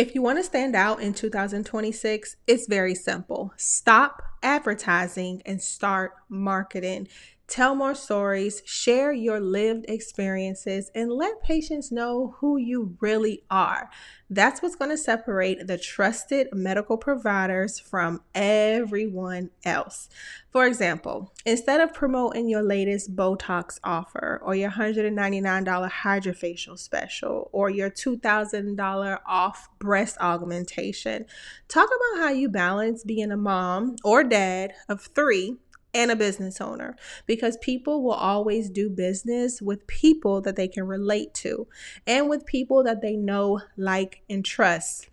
If you want to stand out in 2026, it's very simple. Stop advertising and start marketing. Tell more stories, share your lived experiences, and let patients know who you really are. That's what's going to separate the trusted medical providers from everyone else. For example, instead of promoting your latest Botox offer or your $199 hydrofacial special or your $2,000 off breast augmentation, talk about how you balance being a mom or dad of three and a business owner, because people will always do business with people that they can relate to and with people that they know, like, and trust.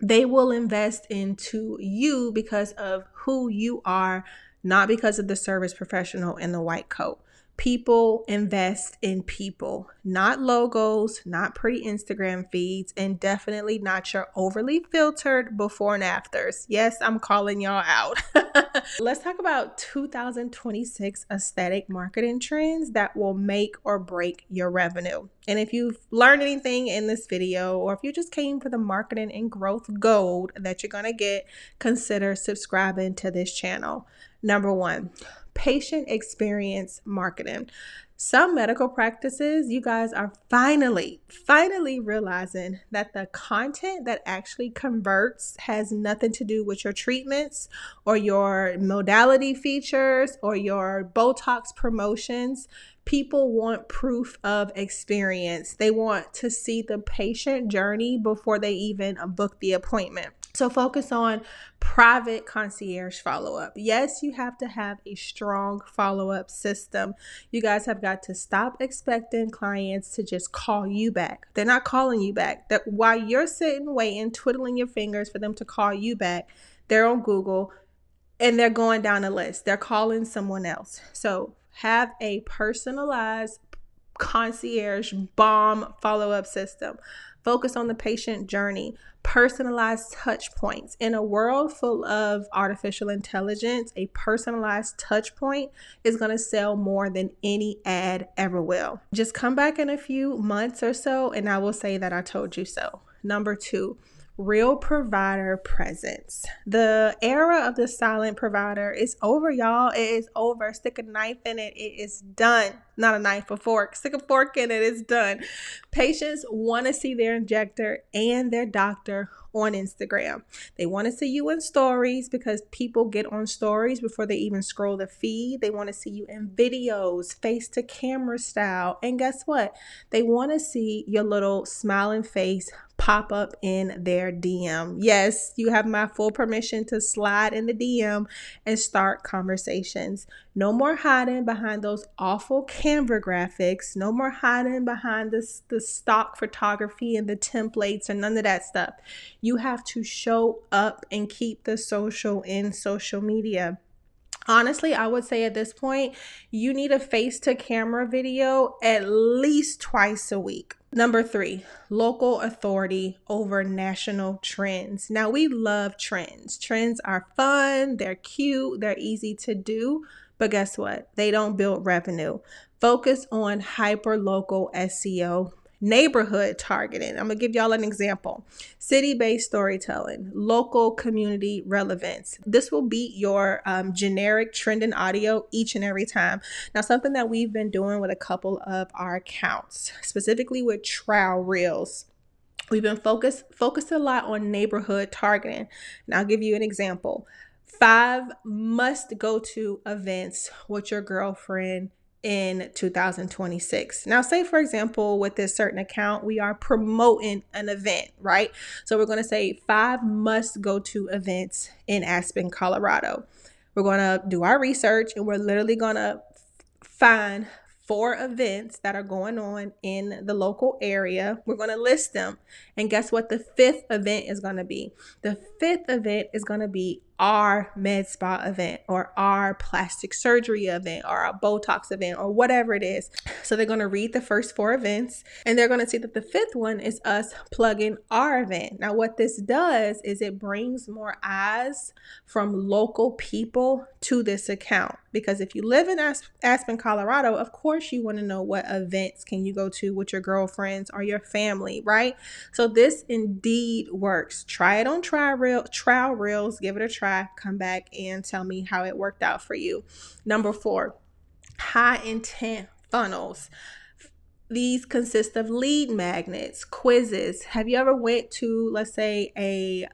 They will invest into you because of who you are, not because of the service professional in the white coat. People invest in people, not logos, not pretty Instagram feeds, and definitely not your overly filtered before and afters. Yes, I'm calling y'all out. Let's talk about 2026 aesthetic marketing trends that will make or break your revenue. And if you've learned anything in this video, or if you just came for the marketing and growth gold that you're going to get, consider subscribing to this channel. Number one, patient experience marketing. Some medical practices, you guys are finally realizing that the content that actually converts has nothing to do with your treatments or your modality features or your Botox promotions. People want proof of experience. They want to see the patient journey before they even book the appointment. So focus on private concierge follow-up. Yes, you have to have a strong follow-up system. You guys have got to stop expecting clients to just call you back. They're not calling you back. That while you're sitting waiting, twiddling your fingers for them to call you back, they're on Google and they're going down a list. They're calling someone else. So have a personalized concierge bomb follow-up system. Focus on the patient journey, personalized touch points. In a world full of artificial intelligence, a personalized touch point is going to sell more than any ad ever will. Just come back in a few months or so and I will say that I told you so. Number two, real provider presence. The era of the silent provider is over, y'all. It is over. Stick a knife in it. It is done. Not a knife, a fork. Stick a fork in it. It's done. Patients want to see their injector and their doctor on Instagram. They want to see you in stories because people get on stories before they even scroll the feed. They want to see you in videos, face to camera style. And guess what? They want to see your little smiling face pop up in their DM. Yes, you have my full permission to slide in the DM and start conversations. No more hiding behind those awful Canva graphics. No more hiding behind the stock photography and the templates and none of that stuff. You have to show up and keep the social in social media. Honestly, I would say at this point, you need a face to camera video at least twice a week. Number three, local authority over national trends. Now, we love trends. Trends are fun, they're cute, they're easy to do, but guess what? They don't build revenue. Focus on hyper-local SEO. Neighborhood targeting. I'm going to give y'all an example. City-based storytelling, local community relevance. This will beat your generic trending audio each and every time. Now, something that we've been doing with a couple of our accounts, specifically with trial reels, we've been focused a lot on neighborhood targeting. And I'll give you an example. 5 must go to events with your girlfriend in 2026. Now, say for example, with this certain account, we are promoting an event, right? So we're going to say 5 must go to events in Aspen, Colorado. We're going to do our research and we're literally going to find 4 events that are going on in the local area. We're going to list them. And guess what the 5th event is going to be? The 5th event is going to be our med spa event or our plastic surgery event or our Botox event or whatever it is. So they're going to read the first 4 events and they're going to see that the 5th one is us plugging our event. Now, what this does is it brings more eyes from local people to this account, because if you live in Aspen, Colorado, of course you want to know what events can you go to with your girlfriends or your family, right? So this indeed works. Try it on trial reels, give it a try, come back and tell me how it worked out for you. Number 4, high intent funnels. These consist of lead magnets, quizzes. Have you ever went to, let's say, a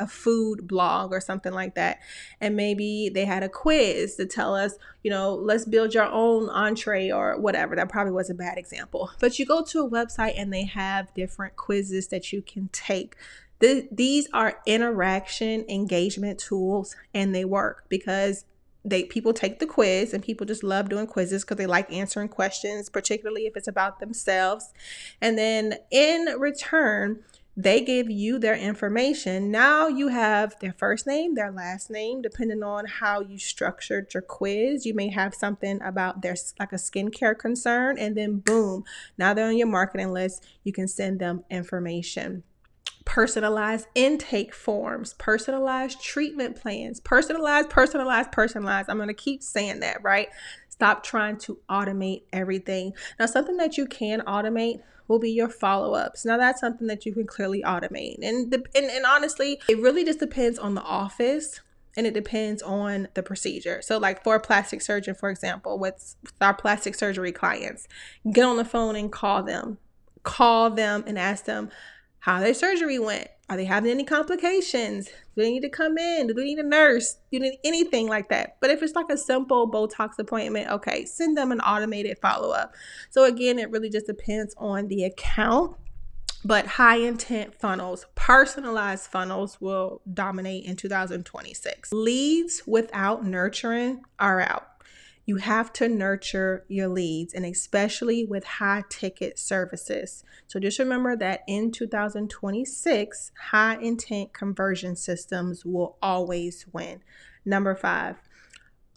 food blog or something like that, and maybe they had a quiz to tell us, let's build your own entree or whatever. That probably was a bad example. But you go to a website and they have different quizzes that you can take. These are interaction engagement tools, and they work because people take the quiz, and people just love doing quizzes because they like answering questions, particularly if it's about themselves. And then in return, they give you their information. Now you have their first name, their last name, depending on how you structured your quiz. You may have something about their, like a skincare concern, and then boom, now they're on your marketing list. You can send them information. Personalized intake forms, personalized treatment plans, personalized. I'm going to keep saying that, right? Stop trying to automate everything. Now, something that you can automate will be your follow-ups. Now, that's something that you can clearly automate. And honestly, it really just depends on the office, and it depends on the procedure. So like for a plastic surgeon, for example, with our plastic surgery clients, get on the phone and call them and ask them how their surgery went. Are they having any complications? Do they need to come in? Do they need a nurse? Do you need anything like that? But if it's like a simple Botox appointment, okay, send them an automated follow-up. So again, it really just depends on the account. But high intent funnels, personalized funnels will dominate in 2026. Leads without nurturing are out. You have to nurture your leads, and especially with high ticket services. So just remember that in 2026, high intent conversion systems will always win. Number 5,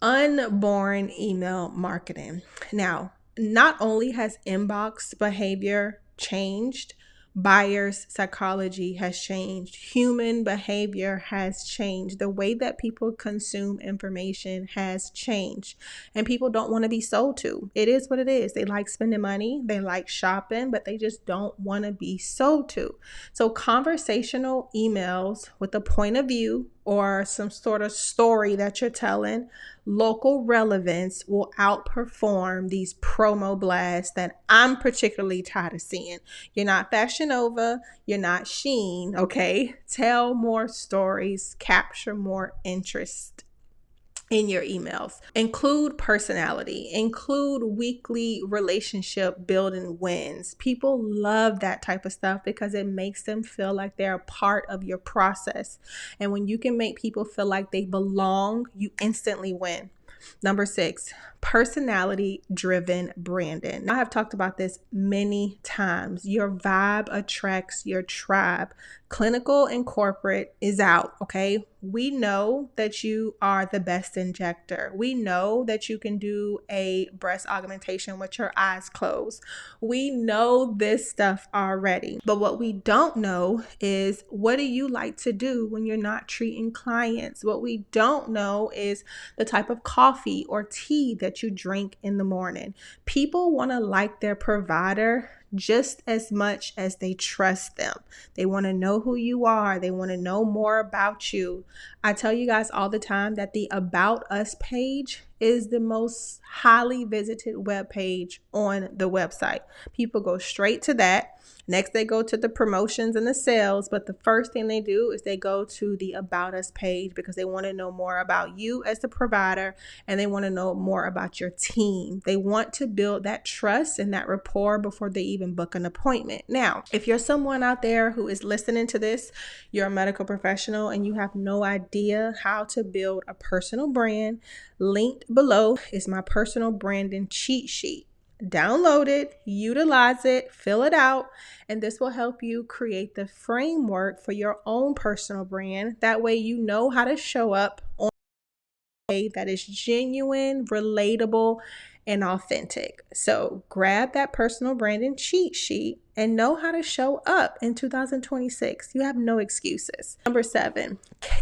unborn email marketing. Now, not only has inbox behavior changed, buyer's psychology has changed. Human behavior has changed. The way that people consume information has changed. And people don't want to be sold to. It is what it is. They like spending money. They like shopping, but they just don't want to be sold to. So conversational emails with a point of view or some sort of story that you're telling, local relevance will outperform these promo blasts that I'm particularly tired of seeing. You're not Fashion Nova, you're not Shein, okay? Tell more stories, capture more interest in your emails. Include personality, include weekly relationship building wins. People love that type of stuff because it makes them feel like they're a part of your process. And when you can make people feel like they belong, you instantly win. Number 6, personality-driven branding. I have talked about this many times. Your vibe attracts your tribe. Clinical and corporate is out, okay? We know that you are the best injector. We know that you can do a breast augmentation with your eyes closed. We know this stuff already. But what we don't know is, what do you like to do when you're not treating clients? What we don't know is the type of coffee or tea that you drink in the morning. People want to like their provider just as much as they trust them. They want to know who you are. They want to know more about you. I tell you guys all the time that the About Us page is the most highly visited web page on the website. People go straight to that. Next, they go to the promotions and the sales, but the first thing they do is they go to the About Us page because they want to know more about you as the provider, and they want to know more about your team. They want to build that trust and that rapport before they even book an appointment. Now, if you're someone out there who is listening to this, you're a medical professional and you have no idea how to build a personal brand, linked below is my personal branding cheat sheet. Download it, utilize it, fill it out, and this will help you create the framework for your own personal brand. That way, you know how to show up on a way that is genuine, relatable, and authentic. So, grab that personal branding cheat sheet and know how to show up in 2026. You have no excuses. Number 7,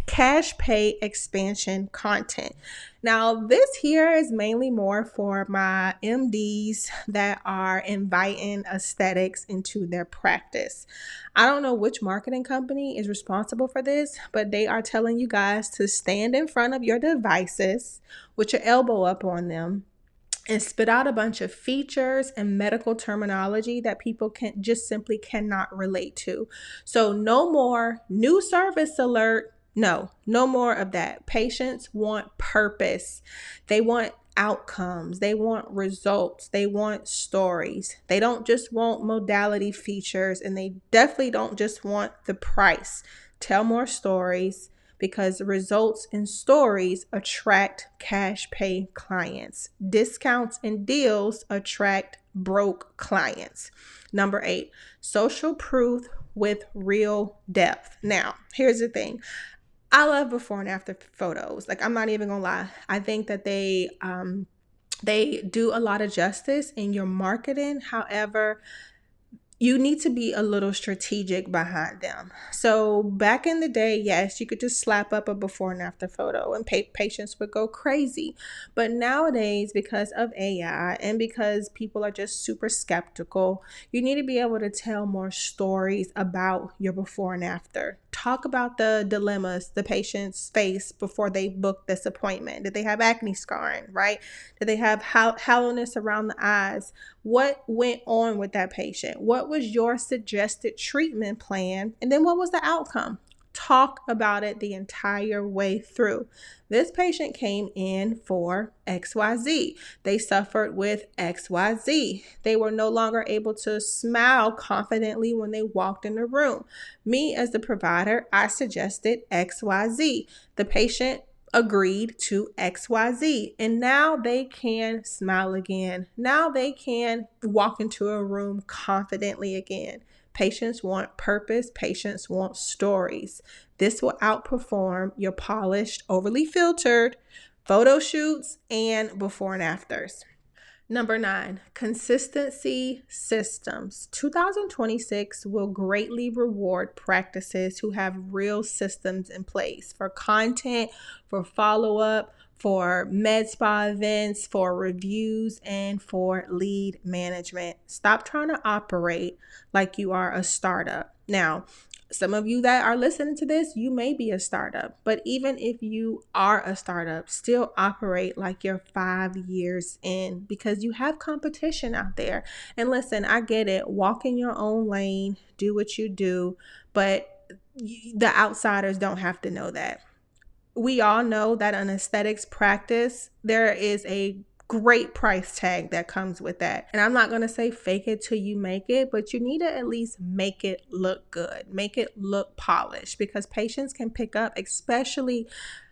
cash pay expansion content. Now, this here is mainly more for my MDs that are inviting aesthetics into their practice. I don't know which marketing company is responsible for this, but they are telling you guys to stand in front of your devices with your elbow up on them and spit out a bunch of features and medical terminology that people can just simply cannot relate to. So no more new service alert. No more of that. Patients want purpose. They want outcomes. They want results. They want stories. They don't just want modality features, and they definitely don't just want the price. Tell more stories, because results and stories attract cash pay clients. Discounts and deals attract broke clients. Number 8, social proof with real depth. Now, here's the thing. I love before and after photos. Like, I'm not even gonna lie. I think that they do a lot of justice in your marketing. However, you need to be a little strategic behind them. So back in the day, yes, you could just slap up a before and after photo and patients would go crazy. But nowadays, because of AI and because people are just super skeptical, you need to be able to tell more stories about your before and after. Talk about the dilemmas the patients face before they book this appointment. Did they have acne scarring, right? Did they have hollowness around the eyes? What went on with that patient? What was your suggested treatment plan? And then what was the outcome? Talk about it the entire way through. This patient came in for XYZ. They suffered with XYZ. They were no longer able to smile confidently when they walked in the room. Me, as the provider, I suggested XYZ. The patient agreed to XYZ, and now they can smile again. Now they can walk into a room confidently again. Patients want purpose. Patients want stories. This will outperform your polished, overly filtered photo shoots and before and afters. Number 9, consistency systems. 2026 will greatly reward practices who have real systems in place for content, for follow-up, for med spa events, for reviews, and for lead management. Stop trying to operate like you are a startup. Now, some of you that are listening to this, you may be a startup, but even if you are a startup, still operate like you're 5 years in, because you have competition out there. And listen, I get it. Walk in your own lane, do what you do, but the outsiders don't have to know that. We all know that an aesthetics practice, there is a great price tag that comes with that. And I'm not going to say fake it till you make it, but you need to at least make it look good, make it look polished, because patients can pick up, especially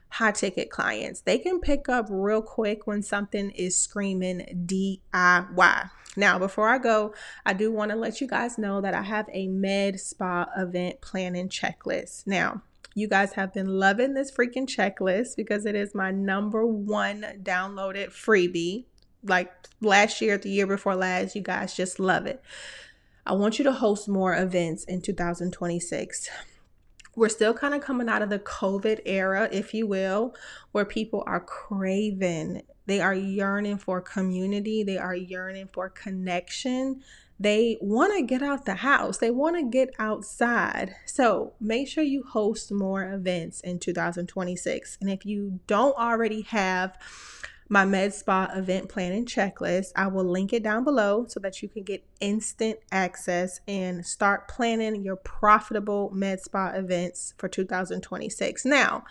high ticket clients. They can pick up real quick when something is screaming DIY. Now, before I go, I do want to let you guys know that I have a med spa event planning checklist. Now, you guys have been loving this freaking checklist because it is my number 1 downloaded freebie. Like last year, the year before last, you guys just love it. I want you to host more events in 2026. We're still kind of coming out of the COVID era, if you will, where people are craving. They are yearning for community. They are yearning for connection. They want to get out the house. They want to get outside. So make sure you host more events in 2026. And if you don't already have my med spa event planning checklist, I will link it down below so that you can get instant access and start planning your profitable med spa events for 2026. Now,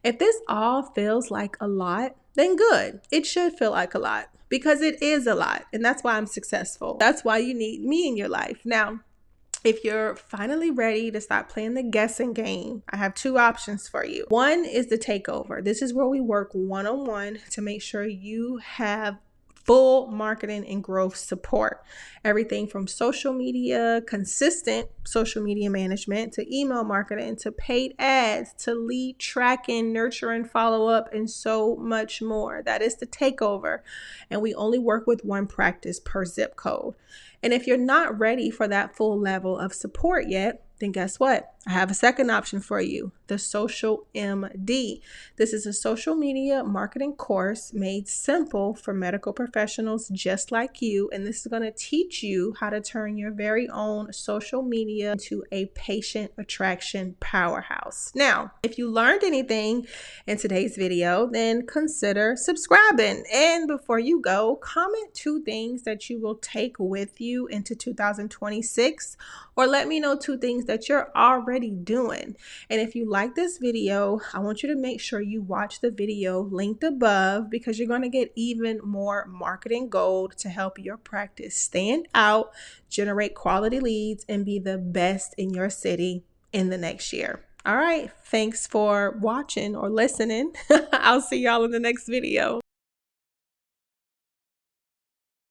if this all feels like a lot, then good. It should feel like a lot, because it is a lot. And that's why I'm successful. That's why you need me in your life. Now, if you're finally ready to stop playing the guessing game, I have 2 options for you. One is the takeover. This is where we work one-on-one to make sure you have full marketing and growth support. Everything from social media, consistent social media management, to email marketing, to paid ads, to lead tracking, nurturing, follow up, and so much more. That is the takeover. And we only work with one practice per zip code. And if you're not ready for that full level of support yet, then guess what? I have a second option for you, the Social MD. This is a social media marketing course made simple for medical professionals just like you. And this is going to teach you how to turn your very own social media into a patient attraction powerhouse. Now, if you learned anything in today's video, then consider subscribing. And before you go, comment 2 things that you will take with you into 2026, or let me know 2 things that you're already doing. And if you like this video, I want you to make sure you watch the video linked above, because you're going to get even more marketing gold to help your practice stand out, generate quality leads, and be the best in your city in the next year. All right. Thanks for watching or listening. I'll see y'all in the next video.